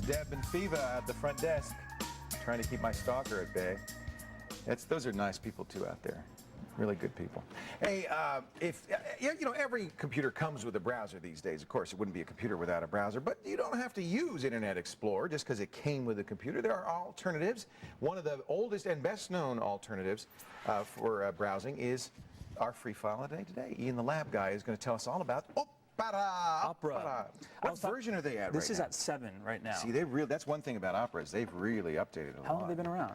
Deb and Fiva at the front desk, trying to keep my stalker at bay. Those are nice people too out there. Really good people. Hey, every computer comes with a browser these days. Of course, it wouldn't be a computer without a browser, but you don't have to use Internet Explorer just because it came with a computer. There are alternatives. One of the oldest and best known alternatives for browsing is our free file of the day today. Ian, the lab guy, is going to tell us all about Opera. What version are they at right now? This is at 7 right now. See, that's one thing about Opera is they've really updated it a lot. How long have they been around?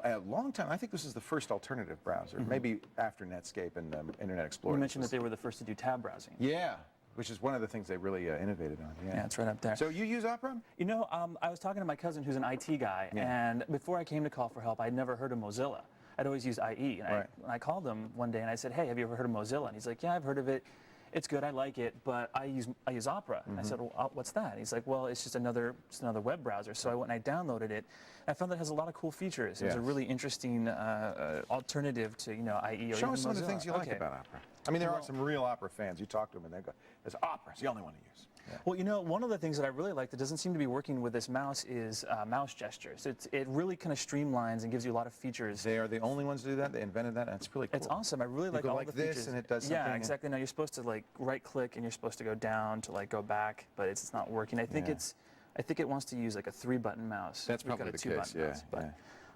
A long time. I think this is the first alternative browser, maybe after Netscape and Internet Explorer. You mentioned that they were the first to do tab browsing. Yeah, which is one of the things they really innovated on. Yeah, it's right up there. So you use Opera? You know, I was talking to my cousin who's an IT guy, and before I came to Call for Help, I'd never heard of Mozilla. I'd always used IE, and I called him one day and I said, hey, have you ever heard of Mozilla? And he's like, yeah, I've heard of it. It's good, I like it, but I use Opera. And I said, well, what's that? And he's like, well, it's just another web browser. So I went and I downloaded it. And I found that it has a lot of cool features. It was a really interesting alternative to, IE or even Mozilla. Show us some of the things you like about Opera. I mean, there are some real Opera fans. You talk to them and they go, it's Opera. It's the only one to use. Yeah. Well, one of the things that I really like that doesn't seem to be working with this mouse is mouse gestures. It really kind of streamlines and gives you a lot of features. They are the only ones to do that. They invented that, and it's really cool. It's awesome. I really like all the features. This, and it does something. Yeah, exactly. Now you're supposed to right-click, and you're supposed to go down to go back, but it's not working. I think it wants to use a 3-button mouse. That's probably the case. Yeah.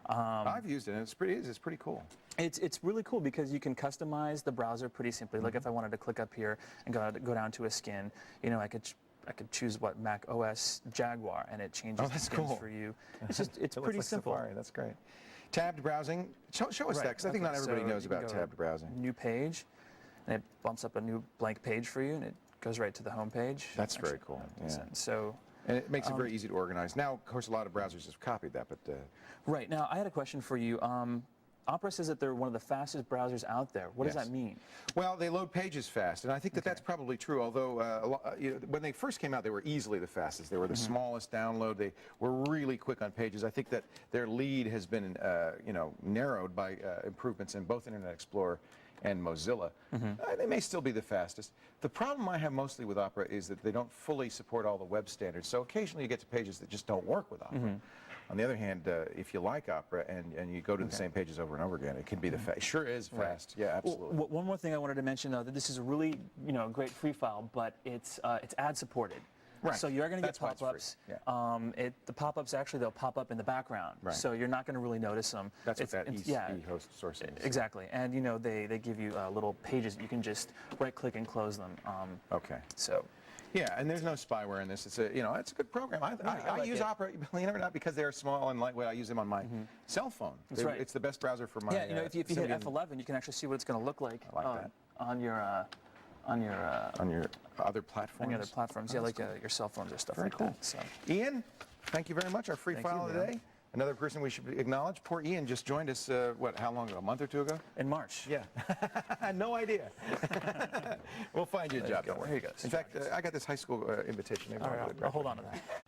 I've used it, and it's pretty cool. It's really cool because you can customize the browser pretty simply. Like if I wanted to click up here and go down to a skin, I could choose Mac OS Jaguar, and it changes the skins for you. It's pretty simple. Safari. That's great. Tabbed browsing. Show us that, because I think not everybody knows about tabbed browsing. New page, and it bumps up a new blank page for you, and it goes right to the home page. That's very cool. Yeah. So. And it makes it very easy to organize. Now, of course, a lot of browsers have copied that, but... Right. Now, I had a question for you. Opera says that they're one of the fastest browsers out there. What does that mean? Well, they load pages fast, and I think that's probably true, although when they first came out, they were easily the fastest. They were the smallest download. They were really quick on pages. I think that their lead has been, narrowed by improvements in both Internet Explorer and Mozilla. They may still be the fastest. The problem I have mostly with Opera is that they don't fully support all the web standards, so occasionally you get to pages that just don't work with Opera. On the other hand, if you like Opera and you go to the same pages over and over again, it can be it sure is fast. Yeah, absolutely. Well, one more thing I wanted to mention, though, that this is a really great free file, but it's ad supported. Right. So you're going to get pop-ups. The pop-ups they'll pop up in the background, so you're not going to really notice them. That's what that e-host source is. Exactly, and they give you little pages that you can just right-click and close them. So. Yeah, and there's no spyware in this. It's it's a good program. I use Opera, believe it or not, because they're small and lightweight. I use them on my cell phone. That's right. It's the best browser for my. Yeah, if you hit F11, you can actually see what it's going to look like. I like that. On your other platforms. On your other platforms, like your cell phones or stuff like that. So. Ian, thank you very much. Our free file of the day. Another person we should acknowledge. Poor Ian just joined us, how long ago? A month or two ago? In March. Yeah. No idea. We'll find you a job. Here you go. In fact, I got this high school invitation. All right, I'll hold on to that.